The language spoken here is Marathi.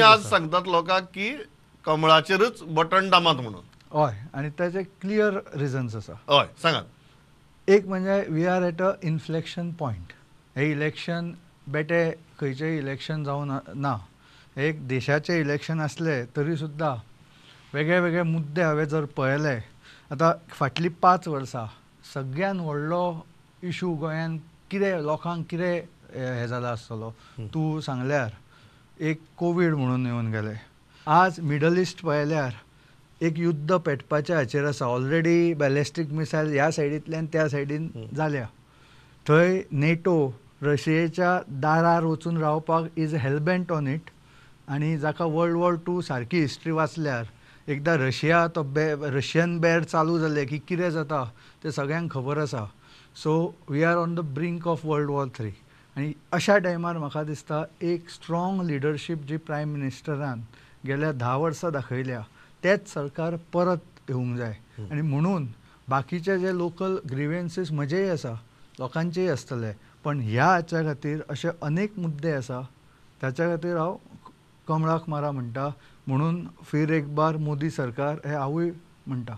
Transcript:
तुम्ही आज सांगतात लोकांक की कमळाचेरच बटन दामात म्हणून. हय, आनी ताचे क्लियर रिजन्स आसा. हय, सांगात. एक म्हणजे we are at a inflection point. हे इलेक्शन बेटे खंयचेंय इलेक्शन जावन ना. एक देशाचें इलेक्शन आसलें तरी सुद्दां वेगळे वेगळे मुद्दे हांवें जर पळयले, आतां फाटलीं 5 वर्सां सगळ्यान व्हडलो इशू गोंयांत कितें लोकांक कितें हें जाला आसतलो तूं सांगल्यार एक कोवीड म्हणून येवन गेले. आज मिडल इस्ट पळयल्यार एक युद्ध पेटपाच्या हाचेर आसा. ऑलरेडी बॅलिस्टीक मिसायल ह्या सायडींतल्यान त्या सायडीन जाल्या. थंय नेटो रशियेच्या दारार वचून रावपाक इज हेलबेंट ऑन इट. आनी जाका वर्ल्ड वॉर 2 सारकी हिस्ट्री वाचल्यार एकदां रशिया तो रशियन बेर चालू जालें की कितें जाता तें सगळ्यांक खबर आसा. So we are on the brink of world war 3. आनी अशा टायमार म्हाका दिसता एक स्ट्रॉंग लिडरशीप जी प्रायम मिनिस्टरान गेल्या 10 वर्सां दाखयल्या तेच सरकार परत येवंक जाय. आनी म्हणून बाकीचे जे लोकल ग्रिवेन्सीस म्हजेय आसा, लोकांचेय आसतले, पण ह्या हाच्या खातीर अशे अनेक मुद्दे आसा ताच्या खातीर हांव कमळाक मारा म्हणटा. म्हणून फिर एक बार मोदी सरकार हे हांवूय म्हणटा.